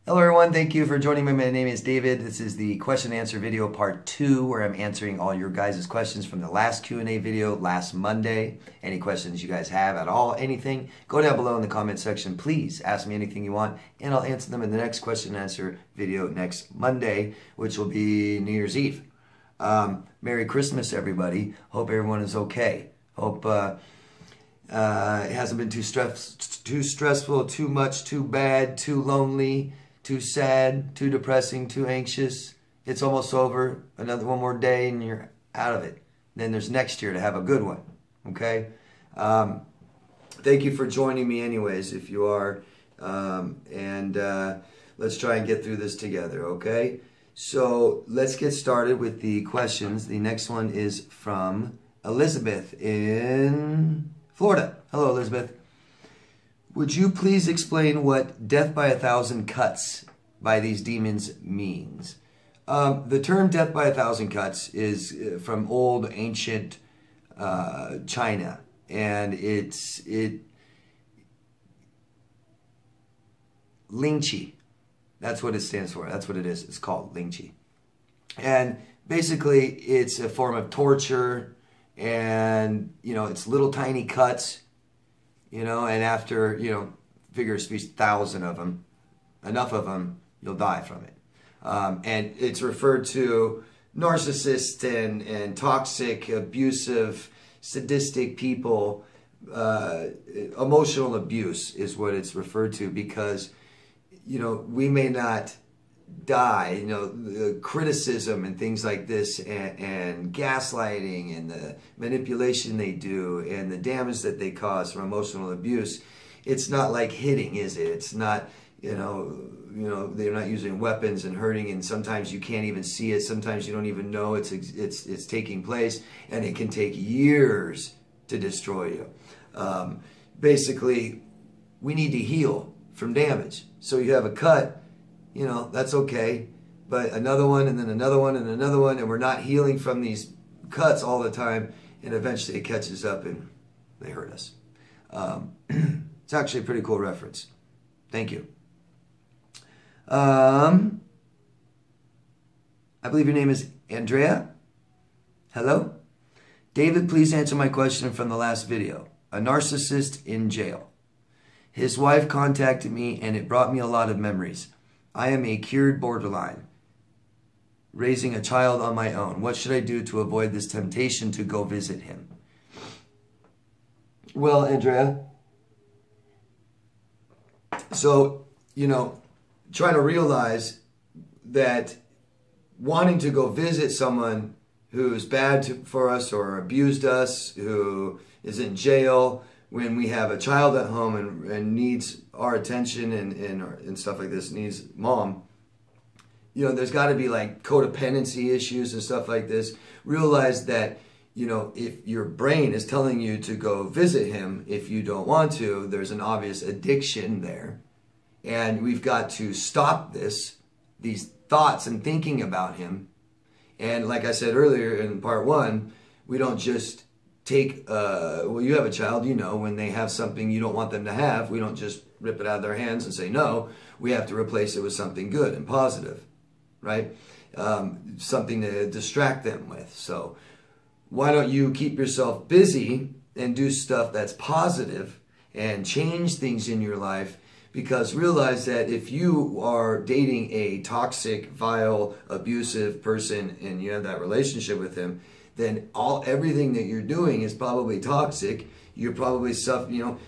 Hello everyone, thank you for joining me. My name is David. This is the question and answer video part 2 where I'm answering all your guys' questions from the last Q&A video last Monday. Any questions you guys have at all, anything, go down below in the comment section. Please ask me anything you want and I'll answer them in the next question and answer video next Monday, which will be New Year's Eve. Merry Christmas everybody. Hope everyone is okay. Hope it hasn't been too stressful, too much, too bad, too lonely, too sad, too depressing, too anxious. It's almost over. One more day and you're out of it. Then there's next year to have a good one. Okay? Thank you for joining me anyways, if you are. Let's try and get through this together, okay? So let's get started with the questions. The next one is from Elizabeth in Florida. Hello, Elizabeth. Would you please explain what death by 1,000 cuts by these demons means? The term death by 1,000 cuts is from old ancient China, and it's Ling Qi. That's what it stands for. That's what it is. It's called Ling Qi. And basically it's a form of torture, and it's little tiny cuts. And after, figure of speech, 1,000 of them, enough of them, you'll die from it. And it's referred to narcissists and toxic, abusive, sadistic people. Emotional abuse is what it's referred to because, we may not die, the criticism and things like this and gaslighting and the manipulation they do and the damage that they cause from emotional abuse. It's not like hitting, is it? It's not, they're not using weapons and hurting, and sometimes you can't even see it. Sometimes you don't even know it's taking place, and it can take years to destroy you. Basically, we need to heal from damage. So you have a cut, that's okay, but another one and then another one and another one, and we're not healing from these cuts all the time, and eventually it catches up and they hurt us. It's actually a pretty cool reference. Thank you. I believe your name is Andrea. Hello? David, please answer my question from the last video. A narcissist in jail. His wife contacted me and it brought me a lot of memories. I am a cured borderline, raising a child on my own. What should I do to avoid this temptation to go visit him? Well, Andrea, so, try to realize that wanting to go visit someone who's bad for us or abused us, who is in jail, when we have a child at home and needs our attention and stuff like this, needs mom, there's got to be like codependency issues and stuff like this. Realize that, if your brain is telling you to go visit him, if you don't want to, there's an obvious addiction there. And we've got to stop these thoughts and thinking about him. And like I said earlier in part 1, we don't just take, well, you have a child, when they have something you don't want them to have, we don't just rip it out of their hands and say no. We have to replace it with something good and positive, right? Something to distract them with. So why don't you keep yourself busy and do stuff that's positive and change things in your life? Because realize that if you are dating a toxic, vile, abusive person and you have that relationship with him, then everything that you're doing is probably toxic. You're probably suffering,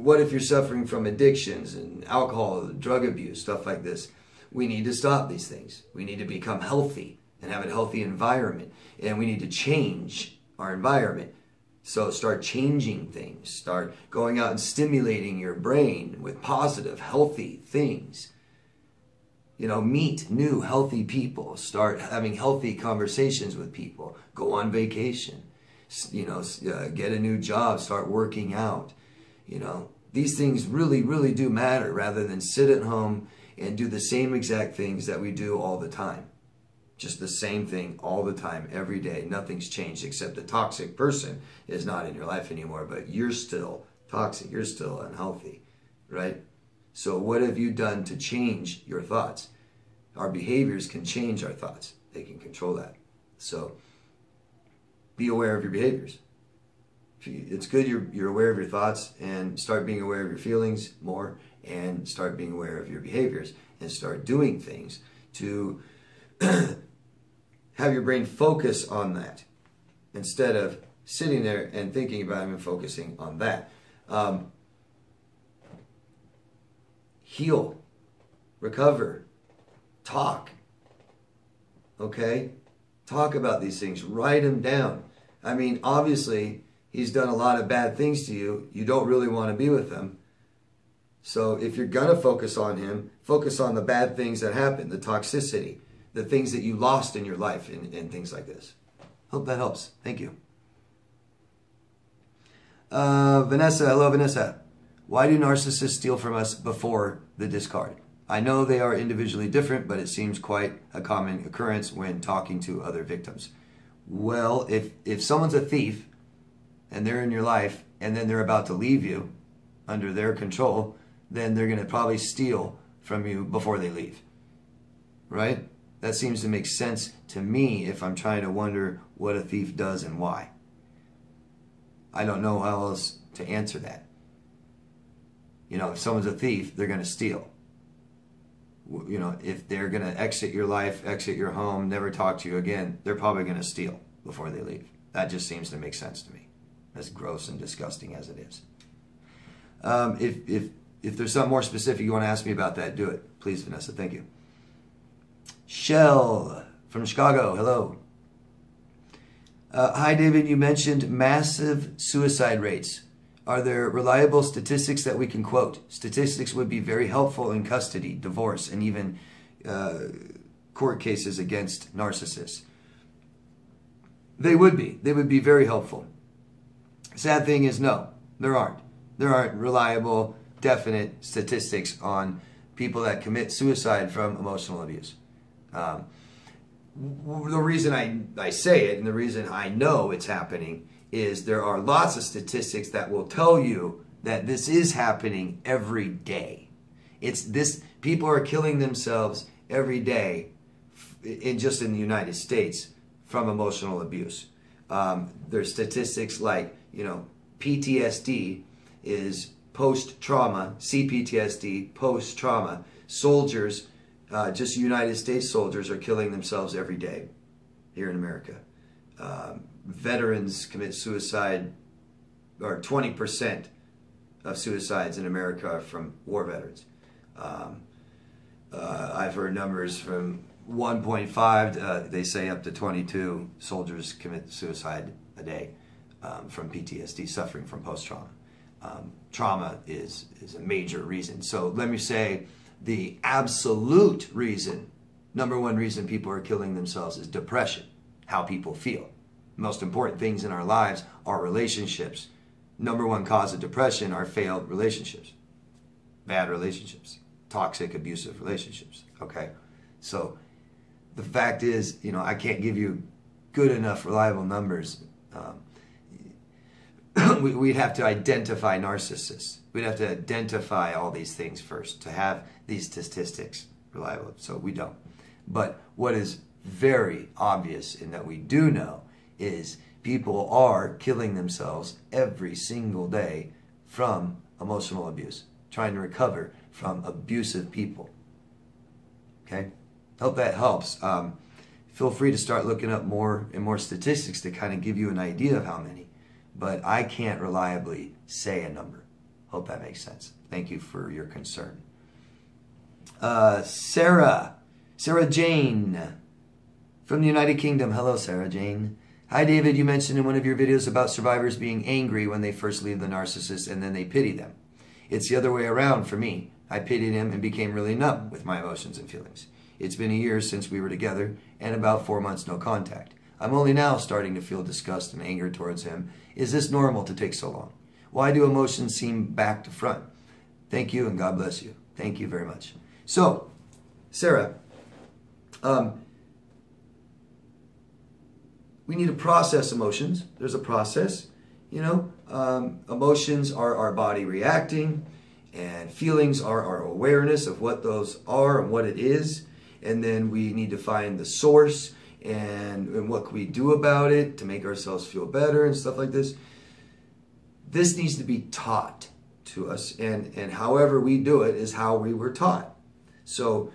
what if you're suffering from addictions and alcohol, drug abuse, stuff like this? We need to stop these things. We need to become healthy and have a healthy environment. And we need to change our environment. So start changing things. Start going out and stimulating your brain with positive, healthy things. Meet new, healthy people. Start having healthy conversations with people. Go on vacation. Get a new job. Start working out. These things really, really do matter, rather than sit at home and do the same exact things that we do all the time. Just the same thing all the time, every day. Nothing's changed except the toxic person is not in your life anymore, but you're still toxic. You're still unhealthy, right? So what have you done to change your thoughts? Our behaviors can change our thoughts. They can control that. So be aware of your behaviors. It's good you're aware of your thoughts, and start being aware of your feelings more, and start being aware of your behaviors, and start doing things to have your brain focus on that instead of sitting there and thinking about it and focusing on that. Heal, recover, talk. Okay? Talk about these things. Write them down. I mean, obviously, he's done a lot of bad things to you. You don't really want to be with him. So if you're going to focus on him, focus on the bad things that happened, the toxicity, the things that you lost in your life, and things like this. Hope that helps. Thank you. Vanessa, hello Vanessa. Why do narcissists steal from us before the discard? I know they are individually different, but it seems quite a common occurrence when talking to other victims. Well, if someone's a thief and they're in your life and then they're about to leave you under their control, then they're going to probably steal from you before they leave. Right? That seems to make sense to me if I'm trying to wonder what a thief does and why. I don't know how else to answer that. You know, if someone's a thief, they're going to steal. You know, if they're going to exit your life, exit your home, never talk to you again, they're probably going to steal before they leave. That just seems to make sense to me, as gross and disgusting as it is. If there's something more specific you want to ask me about that, do it. Please, Vanessa. Thank you. Shell from Chicago. Hello. Hi, David. You mentioned massive suicide rates. Are there reliable statistics that we can quote? Statistics would be very helpful in custody, divorce, and even court cases against narcissists. They would be. They would be very helpful. Sad thing is, no, there aren't. There aren't reliable, definite statistics on people that commit suicide from emotional abuse. The reason I say it and the reason I know it's happening is there are lots of statistics that will tell you that this is happening every day. People are killing themselves every day just in the United States from emotional abuse. There's statistics like, PTSD is post-trauma, CPTSD, post-trauma. Soldiers, just United States soldiers, are killing themselves every day here in America. Veterans commit suicide, or 20% of suicides in America are from war veterans. I've heard numbers from 1.5, they say up to 22 soldiers commit suicide a day from PTSD, suffering from post-trauma. Trauma is a major reason. So let me say the absolute reason, number one reason people are killing themselves is depression, how people feel. Most important things in our lives are relationships. Number one cause of depression are failed relationships, bad relationships, toxic, abusive relationships. Okay, so the fact is, I can't give you good enough, reliable numbers. We'd have to identify narcissists. We'd have to identify all these things first to have these statistics reliable. So we don't. But what is very obvious and that we do know is people are killing themselves every single day from emotional abuse, trying to recover from abusive people. Okay? Hope that helps. Feel free to start looking up more and more statistics to kind of give you an idea of how many. But I can't reliably say a number. Hope that makes sense. Thank you for your concern. Sarah Jane from the United Kingdom. Hello, Sarah Jane. Hi, David. You mentioned in one of your videos about survivors being angry when they first leave the narcissist and then they pity them. It's the other way around for me. I pitied him and became really numb with my emotions and feelings. It's been a year since we were together and about 4 months no contact. I'm only now starting to feel disgust and anger towards him. Is this normal to take so long? Why do emotions seem back to front? Thank you and God bless you. Thank you very much. So, Sarah, we need to process emotions. There's a process, Emotions are our body reacting, And feelings are our awareness of what those are and what it is. And then we need to find the source and what can we do about it to make ourselves feel better and stuff like this. This needs to be taught to us. And however we do it is how we were taught. So,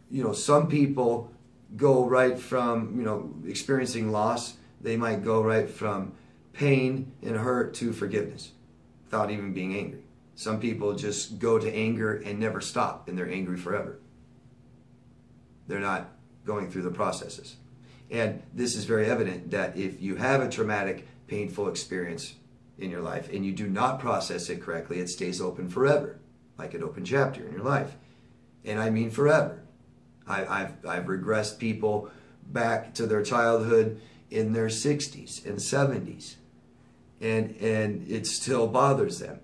you know, some people go right from, you know, experiencing loss. They might go right from pain and hurt to forgiveness without even being angry. Some people just go to anger and never stop, and they're angry forever. They're not going through the processes. And this is very evident that if you have a traumatic, painful experience in your life and you do not process it correctly, it stays open forever, like an open chapter in your life. And I mean forever. I've regressed people back to their childhood in their 60s and 70s. And it still bothers them.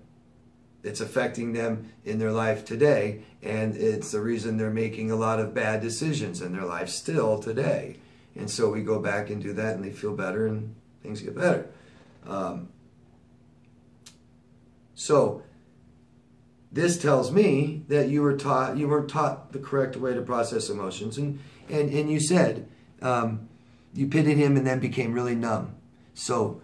It's affecting them in their life today, and it's the reason they're making a lot of bad decisions in their life still today. And so we go back and do that, and they feel better, and things get better. So this tells me that you weren't taught the correct way to process emotions, and you said you pitied him and then became really numb. So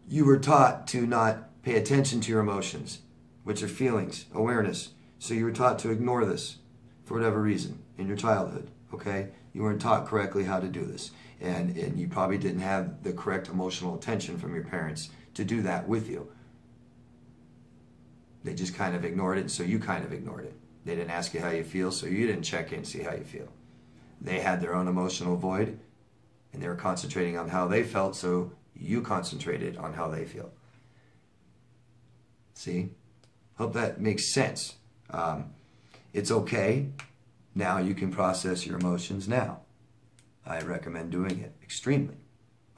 you were taught to not pay attention to your emotions, which are feelings, awareness. So you were taught to ignore this for whatever reason in your childhood, okay? You weren't taught correctly how to do this. And you probably didn't have the correct emotional attention from your parents to do that with you. They just kind of ignored it, so you kind of ignored it. They didn't ask you how you feel, so you didn't check in and see how you feel. They had their own emotional void, and they were concentrating on how they felt, so you concentrated on how they feel. See? Hope that makes sense. It's okay. Now you can process your emotions now. I recommend doing it extremely.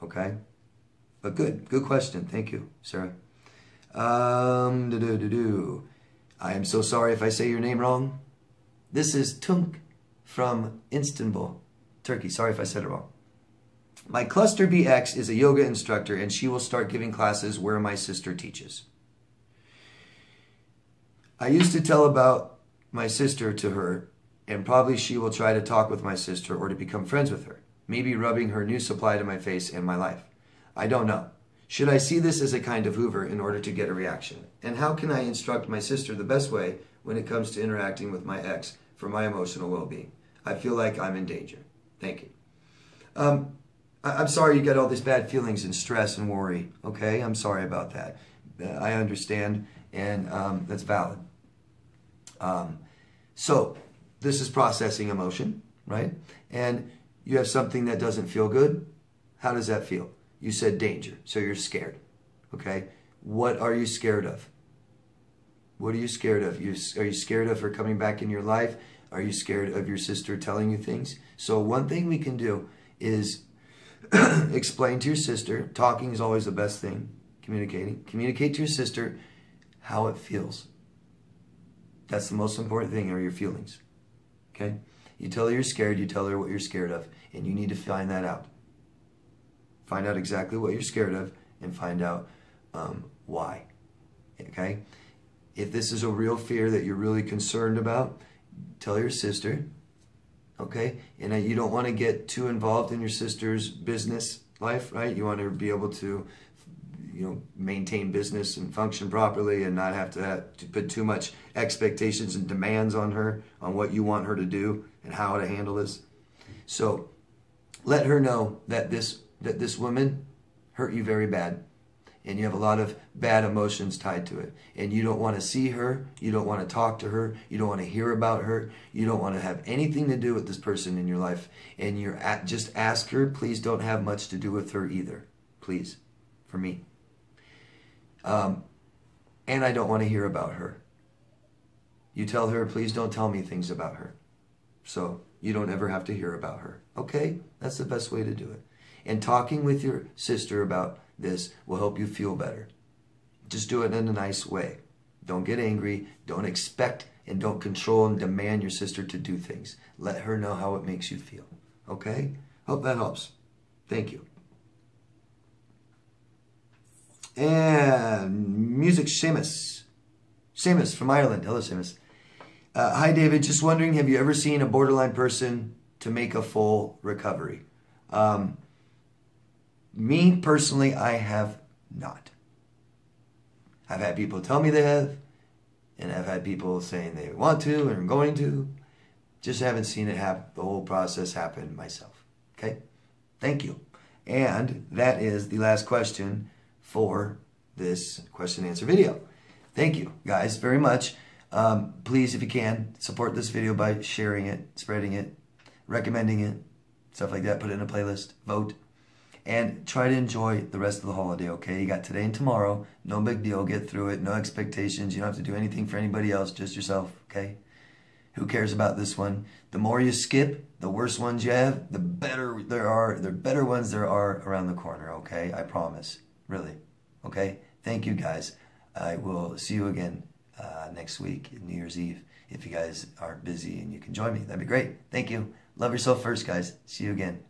Okay? But good question. Thank you, Sarah. I am so sorry if I say your name wrong. This is Tunk from Istanbul, Turkey. Sorry if I said it wrong. My cluster BX is a yoga instructor, and she will start giving classes where my sister teaches. I used to tell about my sister to her, and probably she will try to talk with my sister or to become friends with her, maybe rubbing her new supply to my face and my life. I don't know. Should I see this as a kind of Hoover in order to get a reaction? And how can I instruct my sister the best way when it comes to interacting with my ex for my emotional well-being? I feel like I'm in danger. Thank you. I'm sorry you get all these bad feelings and stress and worry, okay? I'm sorry about that. I understand, and that's valid. So this is processing emotion, right? And you have something that doesn't feel good. How does that feel? You said danger, so you're scared, okay? What are you scared of? What are you scared of? Are you scared of her coming back in your life? Are you scared of your sister telling you things? So one thing we can do is explain to your sister. Talking is always the best thing. Communicating. Communicate to your sister how it feels. That's the most important thing, are your feelings. Okay? You tell her you're scared, you tell her what you're scared of, and you need to find that out. Find out exactly what you're scared of and find out why. Okay? If this is a real fear that you're really concerned about, tell your sister. Okay? And you don't want to get too involved in your sister's business life, right? You want to be able to, maintain business and function properly and not have to put too much expectations and demands on her, on what you want her to do and how to handle this. So let her know that this woman hurt you very bad, and you have a lot of bad emotions tied to it, and you don't want to see her, you don't want to talk to her, you don't want to hear about her, you don't want to have anything to do with this person in your life, and just ask her, please don't have much to do with her either, please, for me. And I don't want to hear about her. You tell her, please don't tell me things about her, so you don't ever have to hear about her. Okay? That's the best way to do it. And talking with your sister about this will help you feel better. Just do it in a nice way. Don't get angry. Don't expect and don't control and demand your sister to do things. Let her know how it makes you feel. Okay? Hope that helps. Thank you. And Music Seamus. Seamus from Ireland. Hello, Seamus. Hi, David. Just wondering, have you ever seen a borderline person to make a full recovery? Me, personally, I have not. I've had people tell me they have, and I've had people saying they want to and are going to. Just haven't seen it happen, the whole process happen myself. Okay? Thank you. And that is the last question for this question and answer video. Thank you, guys, very much. Please, if you can, support this video by sharing it, spreading it, recommending it, stuff like that. Put it in a playlist, vote, and try to enjoy the rest of the holiday, okay? You got today and tomorrow. No big deal. Get through it. No expectations. You don't have to do anything for anybody else, just yourself, okay? Who cares about this one? The more you skip, the worse ones you have, the better there are. The better ones there are around the corner, okay? I promise. Really. Okay? Thank you, guys. I will see you again next week, New Year's Eve. If you guys aren't busy and you can join me, that'd be great. Thank you. Love yourself first, guys. See you again.